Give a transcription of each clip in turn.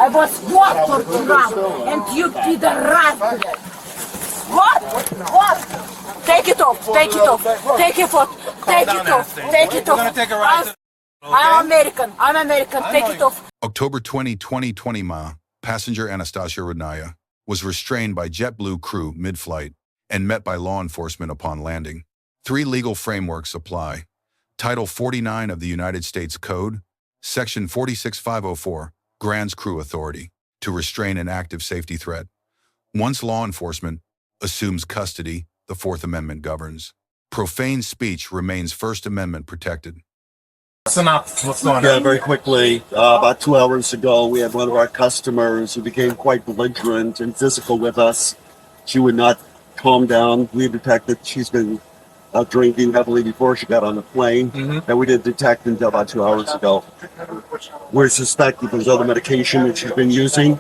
I was what for Trump, and you did the right. What? What? Take it off. Take it off. Take it off. Take it off. Take it off. I'm American. I'm American. Take it off. October 20, 2020, passenger Anastasia Rudnaya was restrained by JetBlue crew mid-flight and met by law enforcement upon landing. 3 legal frameworks apply. Title 49 of the United States Code, Section 46504, grants crew authority to restrain an active safety threat. Once law enforcement assumes custody, the Fourth Amendment governs. Profane speech remains First Amendment protected. What's going on? Yeah, very quickly. About 2 hours ago, we had one of our customers who became quite belligerent and physical with us. She would not calm down. We detected she's been drinking heavily before she got on the plane, and we didn't detect until about 2 hours ago. We suspect that there's other medication that she's been using,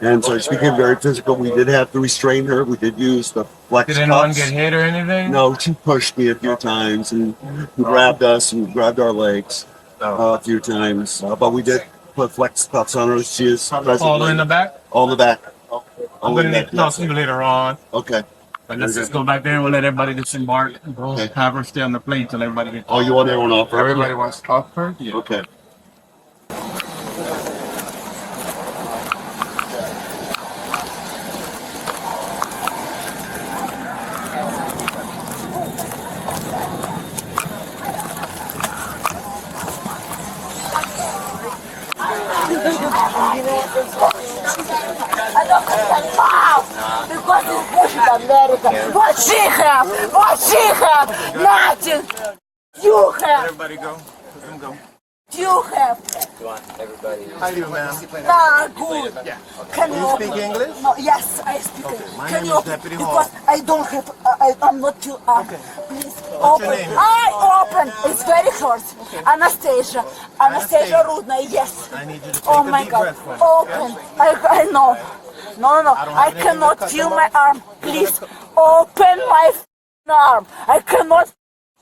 and so she became very physical. We did have to restrain her. We did use the flex Did anyone get hit or anything? No, she pushed me a few times and grabbed us and grabbed our legs a few times. But we did put flex cuffs on her. She is presently All in the back? all in the back. I'm going to need to talk to you later on. Okay. But let's just go back there and we'll let everybody disembark. We'll have her stay on the plane till everybody gets Oh, you want everyone off? Everybody wants to off first? Yeah. Okay. Because it's bullshit America. What she have? What she have? Nothing. You have. Everybody go. Let them go. You have. How you, ma'am? Nah, good. Can you speak English? No, yes, I speak. My Can name you is Deputy Hall. Because I don't have. I'm not too. Please What's your open. name? I open. It's very short. Anastasia. Anastasia Rudnaya. Yes. I need you to take Oh a my deep God. breath for me. Open. I know. No. I cannot feel my arm. Please open my arm. I cannot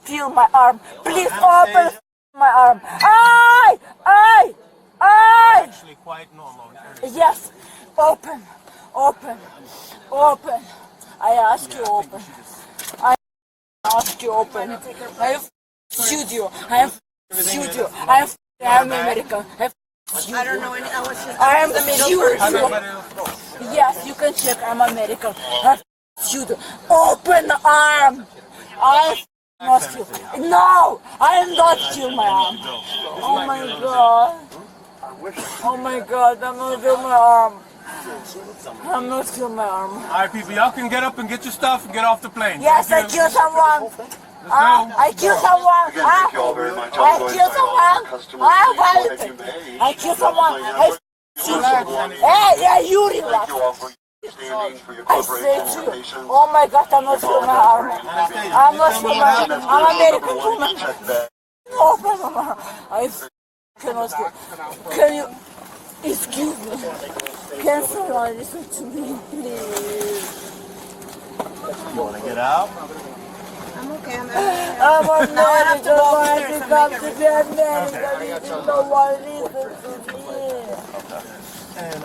feel my arm. Please open my arm. I. Actually quite normal. Yes. Open. I ask you open. I ask you open. I have sued you. I am American. I don't know any. I am sued. Yes, you can check. I'm American. I sued. Open arm. I not feel. No, I am not feel my arm. Oh my God. Oh my God, I'm not feel my arm. I'm not feel my arm. All right, people, y'all can get up and get your stuff and get off the plane. Yes, I killed someone. I killed someone. I killed someone. I killed someone. Hey, you relax. I say to you, oh my God, I'm not feeling my arm. I'm not feeling my arm. I'm American woman. Open my arm. I cannot feel. Can you excuse me? Can someone listen to me, please? You want to get out? I'm okay. I'm American. I come to be American. No one listens to me. And,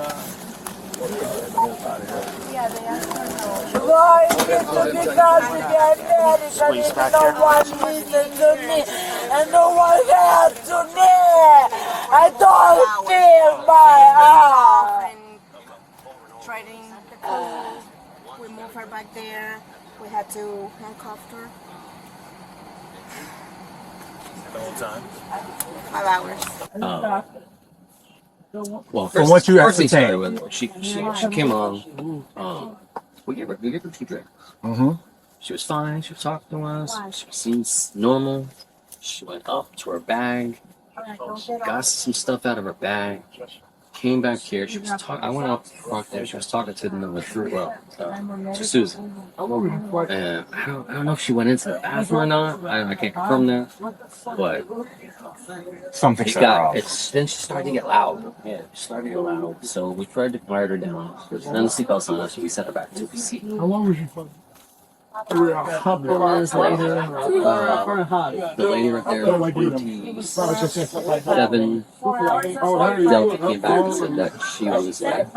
yeah, they asked her no. Why is it because to be American? No one listens to me, and no one helps to me. I don't feel my arm. Trading the code. We moved her back there. We had to handcuff her. the whole time. 5 hours. Well, From what you first thing started ascertained. with, she came on. We gave her 2 drinks. Mm-hmm. She was fine. She was talking to us. She seems normal. She went up to her bag, got some stuff out of her bag, came back here. She was talking. I went out front there. She was talking to the number 3, to Susan. And I don't know if she went into the bathroom or not. I can't confirm that. But Something she set her off. then she started to get loud. Yeah, she started to get loud. So we tried to quiet her down. There's none of the seatbelts on us, so we set her back to the seat. How long was you fucking? A couple minutes later, the lady right there, 27, Delta came back and said that she was like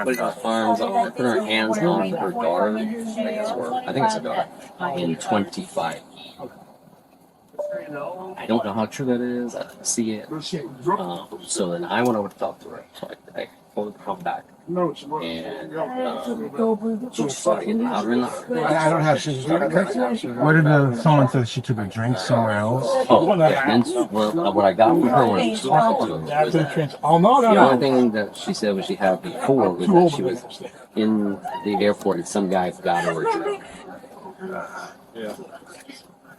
putting her arms on, putting her hands on her daughter, I guess, or I think it's a daughter, in 25. I don't know how true that is. I didn't see it. So then I went over to talk to her. So I told her to come back. And she started getting louder and louder. I don't have scissors. What did someone say she took a drink somewhere else? Oh, yeah. And what I got from her when she was talking to her was that the only thing that she said was she had before was that she was in the airport and some guy got her a drink.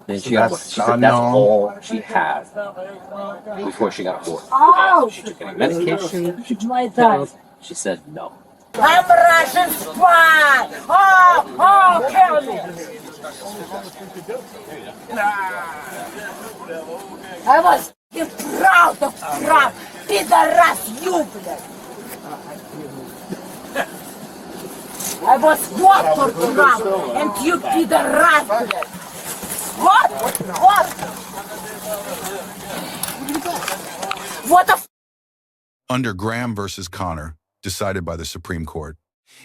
And she said that's all she had before she got bored. And she took any medication. She took pills. She said no. I'm a Russian spy! Oh, kill me! I was proud of Trump! Пидорас, you, блядь! I was not for Trump, and you пидорас, блядь! What? What the f***? Under Graham versus Connor, decided by the Supreme Court,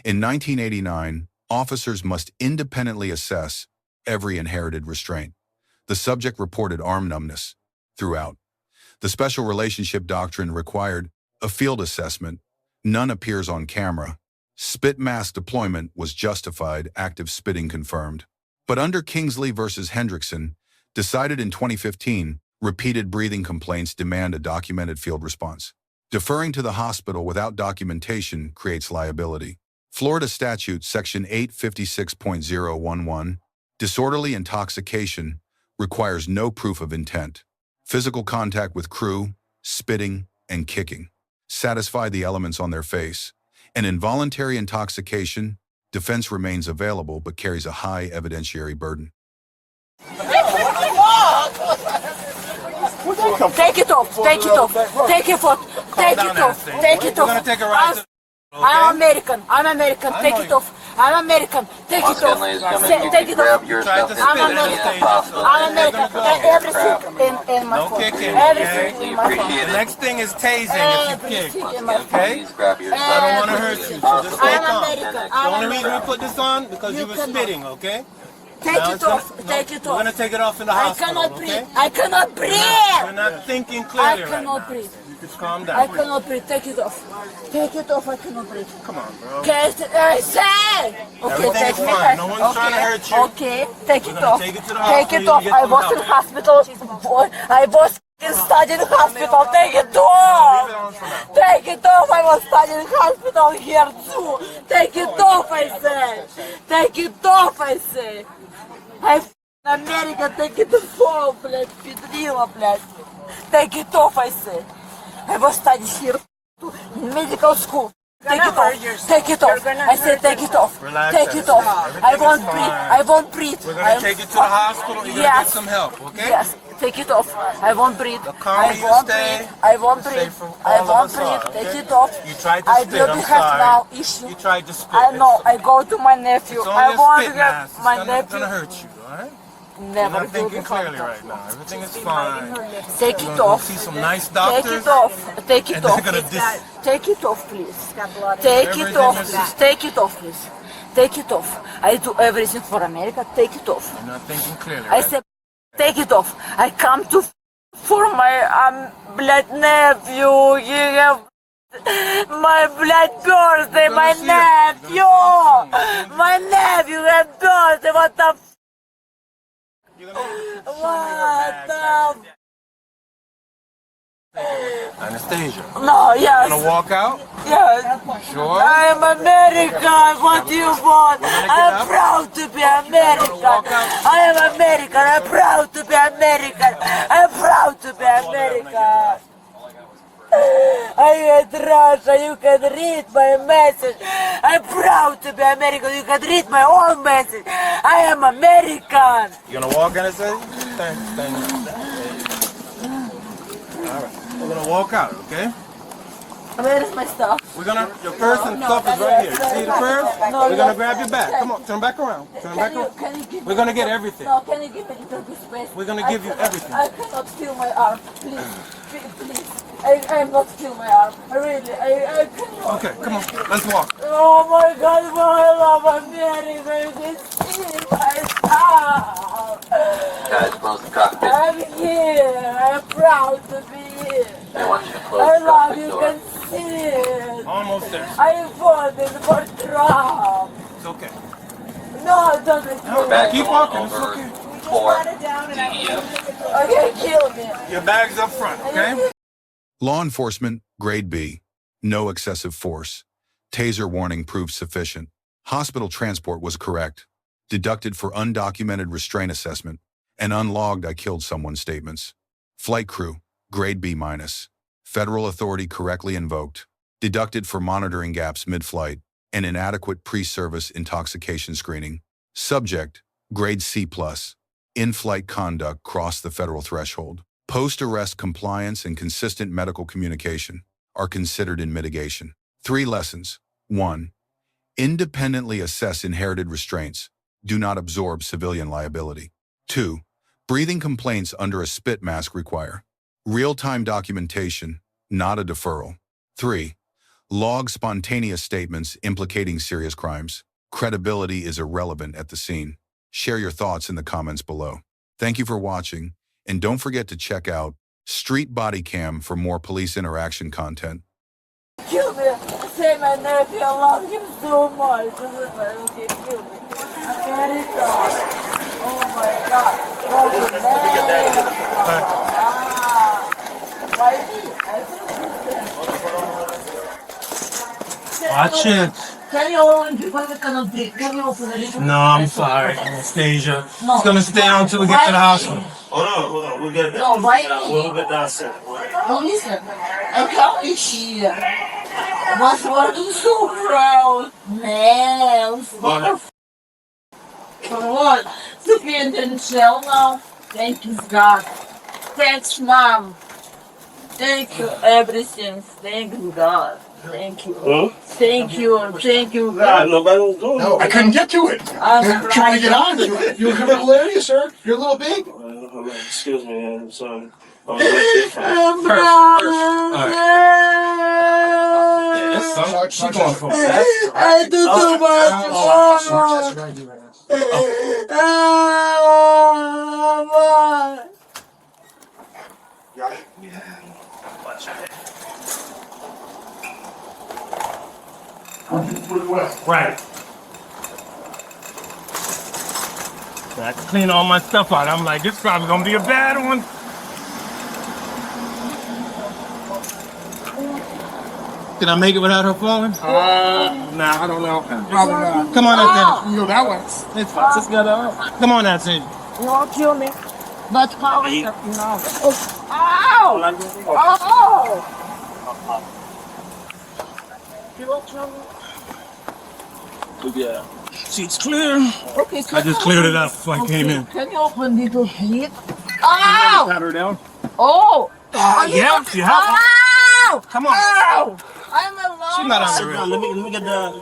in 1989, officers must independently assess every inherited restraint. The subject reported arm numbness throughout. The Special Relationship Doctrine required a field assessment. None appears on camera. Spit mask deployment was justified, active spitting confirmed. But under Kingsley versus Hendrickson, decided in 2015, repeated breathing complaints demand a documented field response. Deferring to the hospital without documentation creates liability. Florida Statute Section 856.011, Disorderly Intoxication, requires no proof of intent. Physical contact with crew, spitting, and kicking satisfy the elements on their face. An involuntary intoxication, defense remains available but carries a high evidentiary burden. Take it off, take it off, take it off, take it off, take it off. I'm American, take it off. I'm American, take it off. Take it off. I'm American, everything in my phone. Everything in my phone. The next thing is tasing if you kick, okay? I don't want to hurt you, so just stay calm. The only reason we put this on, because you were spitting, okay? Take it off, take it off. We're going to take it off in the hospital, okay? I cannot breathe. You're not thinking clearly right now. I cannot breathe. You just calm down. I cannot breathe. Take it off. Take it off. I cannot breathe. Come on, bro. Okay, say. Okay, Everything's fine. No one's trying to hurt you. Okay, take it off. Take it to the Take it hospital. off. I was in hospital. I was studying in hospital. Take it off. Take it off. I was studying hospital here too. Take it off, I say. Take it off, I say. I America, take it off, блядь, Pretrial, блядь. Take it off, I say. I was studying here in medical school. Take it off. Take it off. I said take it off. Take it off. I won't breathe. I won't breathe. We're going to take it to the hospital. You're going to get some help, okay? Yes. Take it off. I won't breathe. calmer you stay, I won't the breathe. safer I all won't of us are, breathe. okay? Take it off. You tried to I spit, will I'm have sorry. now issue. You tried to spit. I know. I go to my nephew. It's only I a want spit to have mask. my It's nephew. gonna hurt you, alright? You're Never not do thinking the clearly contact. right now. Everything is fine. Take You're it gonna go off. see some nice Take doctors. it off. Take it And off. they're gonna Take it off, please. Take it off, please. Take it off, please. Take it off. I do everything for America. Take it off. You're not thinking clearly. I Right? said, take it off. I come to for my blood nephew. He have my blood birthday. My nephew. My nephew have birthday. What the? What the? Anastasia. No, yes. Gonna walk out? Yes. Sure. I am American. What do you want? I am proud to be American. I am American. I am proud to be American. I am proud to be American. I hate Russia. You can read my message. I'm proud to be American. You can read my own message. I am American. You gonna walk, Anastasia? Thank you. Alright. We're gonna walk out, okay? Where is my stuff? Your purse and stuff is right here. You see the purse? No, We're gonna grab your bag. Come on, turn back around. Turn back around. Can you give We're gonna get everything. No, can you give me a little bit space? We're gonna give you everything. I cannot feel my arm. Please. I am not feel my arm. I cannot. Okay, come on, let's walk. Oh my God, my love, I'm very, very good. See myself. Guys, close the cockpit. I'm here. I'm proud to be here. I want you to close I the love cockpit you. door. Can see it. Almost there. I fought in for Trump. It's okay. No, it doesn't. No, Back keep on walking. It's over okay. for DEF. Okay, kill me. Your bag's up front, okay? Law enforcement, grade B. No excessive force. Taser warning proved sufficient. Hospital transport was correct. Deducted for undocumented restraint assessment and unlogged I killed someone statements. Flight crew, grade B-. Federal authority correctly invoked. Deducted for monitoring gaps mid-flight and inadequate pre-service intoxication screening. Subject, grade C+. In-flight conduct crossed the federal threshold. Post-arrest compliance and consistent medical communication are considered in mitigation. 3 lessons. 1. Independently assess inherited restraints. Do not absorb civilian liability. 2. Breathing complaints under a spit mask require real-time documentation, not a deferral. 3. Log spontaneous statements implicating serious crimes. Credibility is irrelevant at the scene. Share your thoughts in the comments below. Thank you for watching, and don't forget to check out Street Bodycam for more police interaction content. Kill me. Say my nephew. I love him so much. Okay, kill me. I'm very sorry. Oh my God. Oh, why me? Watch it. Can you open the cannot breathe? Can you open it? No, I'm sorry, Anastasia. It's gonna stay on until we get to the hospital. Hold on. We'll get there. No, why me? We'll get downstairs. No, listen. I can't issue. What's working so proud? Man, for what? To be in the jail now? Thank you, God. Thanks, Mom. Thank you, everything. Thank you, God. Thank you. Huh? Thank you, Yeah, God. nobody was doing No, I couldn't get to it. I'm Trying to get on. You're a criminal area, sir. You're a little big. Excuse me, I'm sorry. I was waiting for She's going for I do too much. Right. So I had to clean all my stuff out. I'm like, this probably gonna be a bad one. Can I make it without her falling? Nah, I don't know. Probably not. Come on, Anastasia. You go that way. Let's just get her. Come on, Anastasia. You won't kill me. But how is it? No. Ow! Oh! You won't kill me. Yeah. Seat's clear. Okay, I just cleared it up before I came in. Can you open little bit? Ow! Pat her down. Oh! Yeah, you have. Ow! Come on. Ow! I'm alone. She's not on the Let me get the